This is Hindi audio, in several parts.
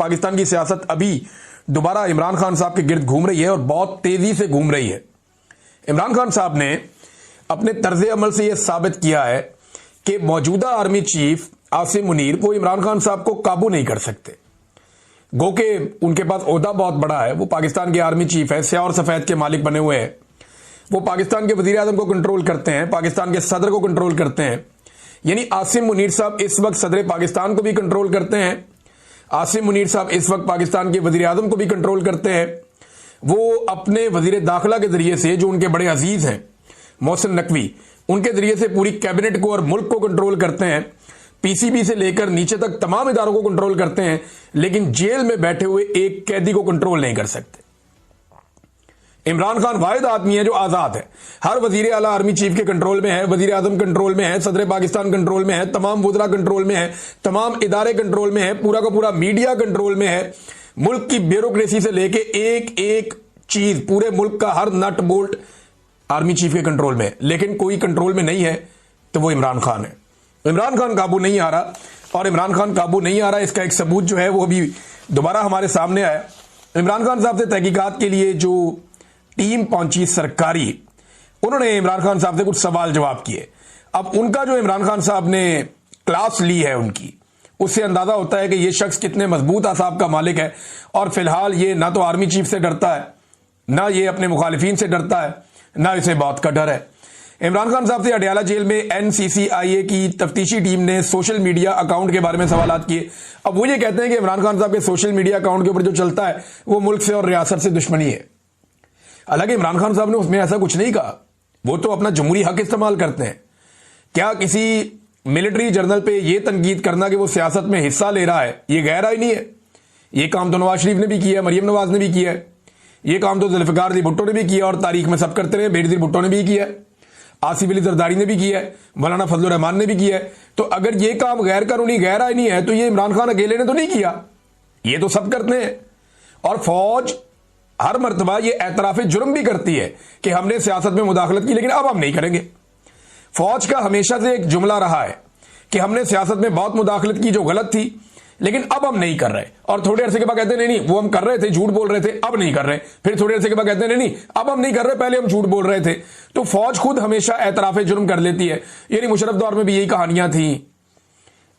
पाकिस्तान की सियासत अभी दोबारा इमरान खान साहब के गिर्द घूम रही है और बहुत तेजी से घूम रही है। इमरान खान साहब ने अपने तर्ज अमल से यह साबित किया है कि मौजूदा आर्मी चीफ आसिम मुनीर वो इमरान खान साहब को काबू नहीं कर सकते। गो के उनके पास ओहदा बहुत बड़ा है, वो पाकिस्तान के आर्मी चीफ है, स्याह और सफेद के मालिक बने हुए हैं। वो पाकिस्तान के वजीर आजम को कंट्रोल करते हैं, पाकिस्तान के सदर को कंट्रोल करते हैं। यानी आसिम मुनीर साहब इस वक्त सदर पाकिस्तान को भी कंट्रोल करते हैं। आसिम मुनीर साहब इस वक्त पाकिस्तान के वजीर आजम को भी कंट्रोल करते हैं। वो अपने वजीर दाखिला के जरिए से, जो उनके बड़े अजीज हैं मोहसिन नकवी, उनके जरिए से पूरी कैबिनेट को और मुल्क को कंट्रोल करते हैं। पीसीबी से लेकर नीचे तक तमाम इदारों को कंट्रोल करते हैं, लेकिन जेल में बैठे हुए एक कैदी को कंट्रोल नहीं कर सकते। इमरान खान वाहिद आदमी है जो आजाद है। हर वजीर आला आर्मी चीफ के कंट्रोल में है, वजीर आजम कंट्रोल में है, सदर पाकिस्तान कंट्रोल में है, तमाम वुज़रा कंट्रोल में है, तमाम इदारे कंट्रोल में है, पूरा का पूरा मीडिया कंट्रोल में है। मुल्क की ब्यूरोक्रेसी से लेके एक एक चीज, पूरे मुल्क का हर नट बोल्ट आर्मी चीफ के कंट्रोल में है। लेकिन कोई कंट्रोल में नहीं है तो वो इमरान खान है। इमरान खान काबू नहीं आ रहा, और इमरान खान काबू नहीं आ रहा इसका एक सबूत जो है वो अभी दोबारा हमारे सामने आया। इमरान खान साहब से तहकीकात के लिए जो टीम पहुंची सरकारी, उन्होंने इमरान खान साहब से कुछ सवाल जवाब किए। अब उनका जो इमरान खान साहब ने क्लास ली है उनकी, उससे अंदाजा होता है कि ये शख्स कितने मजबूत आसाब का मालिक है। और फिलहाल ये ना तो आर्मी चीफ से डरता है, ना ये अपने मुखालिफिन से डरता है, ना इसे बात का डर है। इमरान खान साहब से अडयाला जेल में एनसीसीआईए की तफ्तीशी टीम ने सोशल मीडिया अकाउंट के बारे में सवाल किए। अब वो ये कहते हैं कि इमरान खान साहब के सोशल मीडिया अकाउंट के ऊपर जो चलता है वो मुल्क से और रियासत से दुश्मनी है। हालांकि इमरान खान साहब ने उसमें ऐसा कुछ नहीं कहा, वो तो अपना जमहूरी हक इस्तेमाल करते हैं। क्या किसी मिलिट्री जर्नल पे ये तनकीद करना कि वो सियासत में हिस्सा ले रहा है, ये गैर आईनी है? ये काम तो नवाज शरीफ ने भी किया है, मरियम नवाज ने भी किया है, ये काम तो जुल्फिकार अली भुट्टो ने भी किया और तारीख में सब करते रहे। बेनजीर भुट्टो ने भी किया है, आसिफ अली जरदारी ने भी किया है, मौलाना फजलुर रहमान ने भी किया है। तो अगर ये काम गैर कानूनी गैर आईनी है तो ये इमरान खान अकेले ने तो नहीं किया, ये तो सब करते हैं। और फौज हर मर्तबा ये एतराफ जुर्म भी करती है कि हमने सियासत में मुदाखलत की, लेकिन अब हम नहीं करेंगे। फौज का हमेशा से एक जुमला रहा है कि हमने सियासत में बहुत मुदाखलत की जो गलत थी, लेकिन अब हम नहीं कर रहे। और थोड़े अरसे के बाद कहते हैं नहीं वो हम कर रहे थे, झूठ बोल रहे थे, अब नहीं कर रहे। फिर थोड़े अरसे के बाद कहते हैं नहीं अब हम नहीं कर रहे, पहले हम झूठ बोल रहे थे। तो फौज खुद हमेशा एतराफ जुर्म कर लेती है। यानी मुशर्रफ दौर में भी यही कहानियां थी,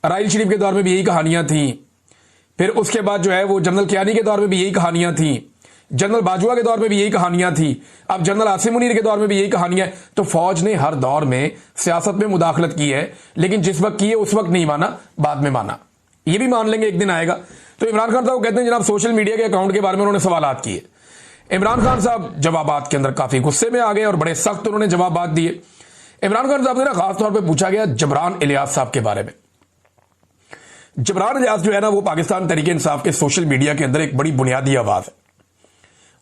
राइल शरीफ के दौर में भी यही कहानियां थी, फिर उसके बाद जो है वो जनरल कियानी के दौर में भी यही कहानियां थी, जनरल बाजवा के दौर में भी यही कहानियां थी, अब जनरल आसिम मुनीर के दौर में भी यही कहानियां। तो फौज ने हर दौर में सियासत में मुदाखलत की है, लेकिन जिस वक्त की है उस वक्त नहीं माना, बाद में माना। ये भी मान लेंगे एक दिन आएगा। तो इमरान खान साहब कहते हैं जनाब सोशल मीडिया के अकाउंट के बारे में उन्होंने सवाल किए। इमरान खान साहब जवाबात के अंदर काफी गुस्से में आ गए और बड़े सख्त उन्होंने जवाब दिए। इमरान खान साहब से ना खास तौर पर पूछा गया जबरान इलियास साहब के बारे में। जबरान इलियास जो है ना वो पाकिस्तान तहरीक इंसाफ के सोशल मीडिया के अंदर एक बड़ी बुनियादी आवाज है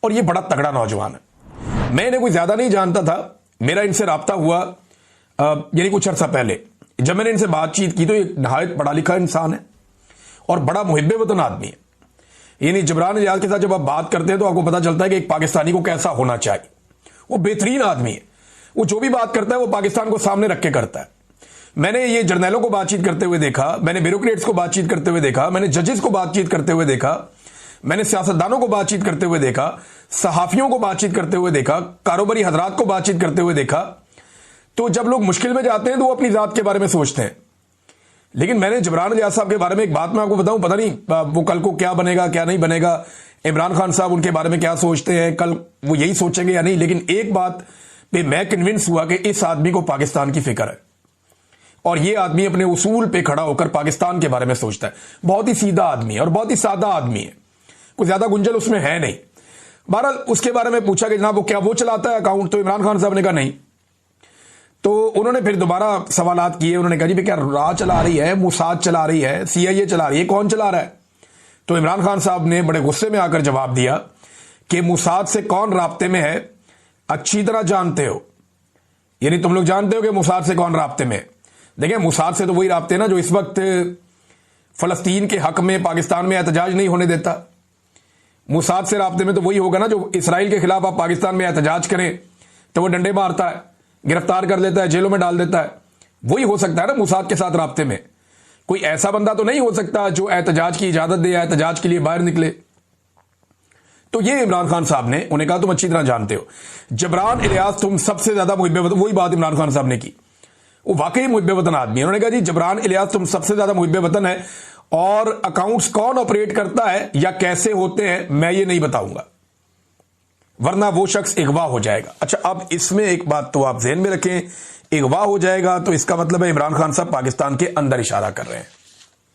और ये बड़ा तगड़ा नौजवान है। मैं इन्हें कोई ज्यादा नहीं जानता था, मेरा इनसे राब्ता हुआ यानी कुछ अर्सा पहले। जब मैंने इनसे बातचीत की तो ये नहायत पढ़ा लिखा इंसान है और बड़ा मुहिब्बे वतन आदमी है। यानी जबरान इलियास के साथ जब आप बात करते हैं तो आपको पता चलता है कि एक पाकिस्तानी को कैसा होना चाहिए। वो बेहतरीन आदमी है, वो जो भी बात करता है वो पाकिस्तान को सामने रख के करता है। मैंने ये जर्नैलों को बातचीत करते हुए देखा, मैंने ब्यूरोक्रेट्स को बातचीत करते हुए देखा, मैंने जजेस को बातचीत करते हुए देखा, मैंने सियासतदानों को बातचीत करते हुए देखा, सहाफियों को बातचीत करते हुए देखा, कारोबारी हजरात को बातचीत करते हुए देखा। तो जब लोग मुश्किल में जाते हैं तो वो अपनी जात के बारे में सोचते हैं। लेकिन मैंने जबरान इलियास साहब के बारे में एक बात मैं आपको बताऊं, पता नहीं वो कल को क्या बनेगा क्या नहीं बनेगा, इमरान खान साहब उनके बारे में क्या सोचते हैं, कल वो यही सोचेंगे या नहीं। लेकिन एक बात पे मैं कन्विंस हुआ कि इस आदमी को पाकिस्तान की फिक्र है और ये आदमी अपने उसूल पे खड़ा होकर पाकिस्तान के बारे में सोचता है। बहुत ही सीधा आदमी है और बहुत ही सादा आदमी है, कुछ ज्यादा गुंजल उसमें है नहीं। बहरहाल उसके बारे में पूछा कि जनाब वो क्या वो चलाता है अकाउंट, तो इमरान खान साहब ने कहा नहीं। तो उन्होंने फिर दोबारा सवालात किए। उन्होंने कहा जी भी क्या रा चला रही है, मुसाद चला रही है, सीआईए चला रही है, कौन चला रहा है? तो इमरान खान साहब ने बड़े गुस्से में आकर जवाब दिया कि मुसाद से कौन राब्ते में है अच्छी तरह जानते हो। यानी तुम लोग जानते हो कि मुसाद से कौन राब्ते में। देखिए मुसाद से तो वही राब्ते ना जो इस वक्त फलस्तीन के हक में पाकिस्तान में एहतजाज नहीं होने देता। मुसाद से राब्ते में तो वही होगा ना जो इसराइल के खिलाफ आप पाकिस्तान में एहतजाज करें तो वो डंडे मारता है, गिरफ्तार कर लेता है, जेलों में डाल देता है। वही हो सकता है ना मुसाद के साथ राब्ते में। कोई ऐसा बंदा तो नहीं हो सकता जो एहतजाज की इजाजत दे, एहतजाज के लिए बाहर निकले। तो ये इमरान खान साहब ने, उन्हें कहा तुम अच्छी तरह जानते हो जबरान इलियास तुम सबसे ज्यादा मुहिब्बे वतन, वही बात इमरान खान साहब ने की, वो वाकई मुहिब्बे वतन आदमी है। उन्होंने कहा जी जबरान इलियास तुम सबसे ज्यादा मुहिब्बे वतन है, और अकाउंट्स कौन ऑपरेट करता है या कैसे होते हैं मैं ये नहीं बताऊंगा, वरना वो शख्स अगवा हो जाएगा। अच्छा, अब इसमें एक बात तो आप ज़हन में रखें, अगवा हो जाएगा तो इसका मतलब है इमरान खान साहब पाकिस्तान के अंदर इशारा कर रहे हैं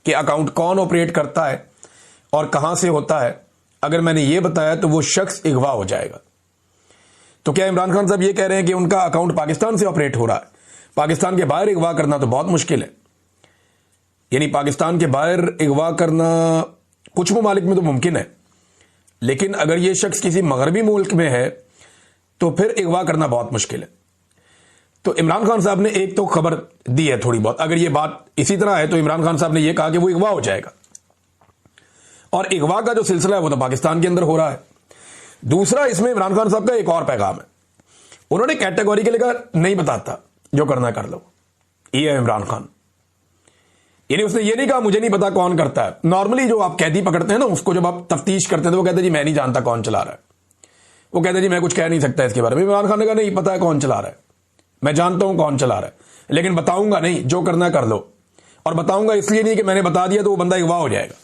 कि अकाउंट कौन ऑपरेट करता है और कहां से होता है। अगर मैंने ये बताया तो वो शख्स अगवा हो जाएगा। तो क्या इमरान खान साहब ये कह रहे हैं कि उनका अकाउंट पाकिस्तान से ऑपरेट हो रहा है? पाकिस्तान के बाहर अगवा करना तो बहुत मुश्किल है। यानी पाकिस्तान के बाहर अगवा करना कुछ ममालिक में तो मुमकिन है, लेकिन अगर ये शख्स किसी मगरबी मुल्क में है तो फिर अगवा करना बहुत मुश्किल है। तो इमरान खान साहब ने एक तो खबर दी है थोड़ी बहुत, अगर ये बात इसी तरह है तो इमरान खान साहब ने यह कहा कि वो अगवा हो जाएगा, और अगवा का जो सिलसिला है वो तो पाकिस्तान के अंदर हो रहा है। दूसरा, इसमें इमरान खान साहब का एक और पैगाम है, उन्होंने कैटेगोरिकली कहा नहीं बताता, जो करना कर लो। ये है इमरान खान, यानी उसने ये नहीं कहा मुझे नहीं पता कौन करता है। नॉर्मली जो आप कैदी पकड़ते हैं ना, उसको जब आप तफ्तीश करते हैं तो वो कहते हैं जी मैं नहीं जानता कौन चला रहा है, वो कहते हैं जी मैं कुछ कह नहीं सकता इसके बारे में। इमरान खान ने कहा नहीं पता है कौन चला रहा है, मैं जानता हूं कौन चला रहा है, लेकिन बताऊंगा नहीं, जो करना कर लो। और बताऊंगा इसलिए नहीं कि मैंने बता दिया तो वो बंदा अगवा हो जाएगा।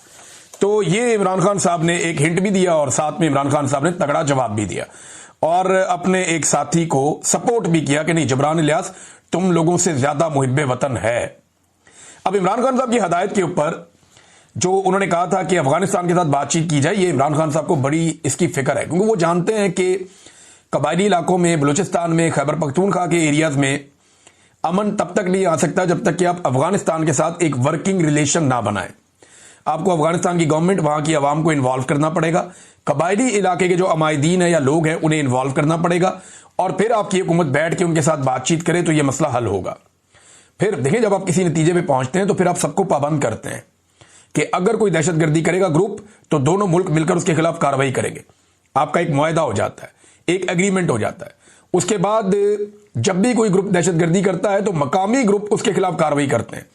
तो ये इमरान खान साहब ने एक हिंट भी दिया और साथ में इमरान खान साहब ने तगड़ा जवाब भी दिया और अपने एक साथी को सपोर्ट भी किया कि नहीं जबरान इलियास तुम लोगों से ज्यादा मुहिब्बे वतन है। अब इमरान खान साहब की हदायत के ऊपर जो उन्होंने कहा था कि अफगानिस्तान के साथ बातचीत की जाए, ये इमरान खान साहब को बड़ी इसकी फिक्र है, क्योंकि वो जानते हैं कि कबायली इलाकों में, बलूचिस्तान में, खैबर पख्तूनख्वा के एरियाज में अमन तब तक नहीं आ सकता जब तक कि आप अफगानिस्तान के साथ एक वर्किंग रिलेशन ना बनाएं। आपको अफगानिस्तान की गवर्नमेंट, वहां की आवाम को इन्वॉल्व करना पड़ेगा, कबायली इलाके के जो अमायदीन है या लोग हैं उन्हें इन्वॉल्व करना पड़ेगा, और फिर आपकी हुकूमत बैठ के उनके साथ बातचीत करे तो यह मसला हल होगा। फिर देखिए जब आप किसी नतीजे पे पहुंचते हैं तो फिर आप सबको पाबंद करते हैं कि अगर कोई दहशतगर्दी करेगा ग्रुप तो दोनों मुल्क मिलकर उसके खिलाफ कार्रवाई करेंगे। आपका एक मुआहदा हो जाता है, एक एग्रीमेंट हो जाता है। उसके बाद जब भी कोई ग्रुप दहशतगर्दी करता है तो मकामी ग्रुप उसके खिलाफ कार्रवाई करते हैं,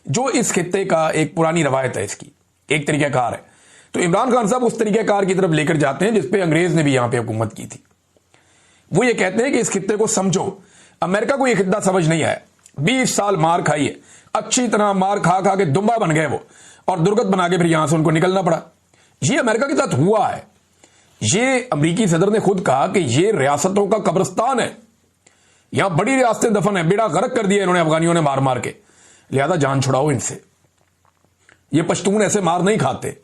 जो इस खित्ते का एक पुरानी रवायत है, इसकी एक तरीकाकार है। तो इमरान खान साहब उस तरीकाकार की तरफ लेकर जाते हैं जिसपे अंग्रेज ने भी यहां पे हुकूमत की थी। वो ये कहते हैं कि इस खित्ते को समझो, अमेरिका को यह खित्ता समझ नहीं आया, 20 साल मार खाई है, अच्छी तरह मार खा खा के दुम्बा बन गए वो, और दुर्गत बना के फिर यहां से उनको निकलना पड़ा। ये अमेरिका के साथ हुआ है। ये अमेरिकी सदर ने खुद कहा कि ये रियासतों का कब्रिस्तान है, यहां बड़ी रियासतें दफन है, बेड़ा गर्क कर दिया इन्होंने अफगानियों ने मार मार के, लिहाजा जान छुड़ाओ इनसे। ये पश्तून ऐसे मार नहीं खाते,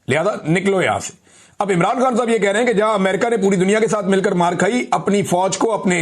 लिहाजा निकलो यहां से। अब इमरान खान साहब ये कह रहे हैं कि जहां अमेरिका ने पूरी दुनिया के साथ मिलकर मार खाई, अपनी फौज को, अपने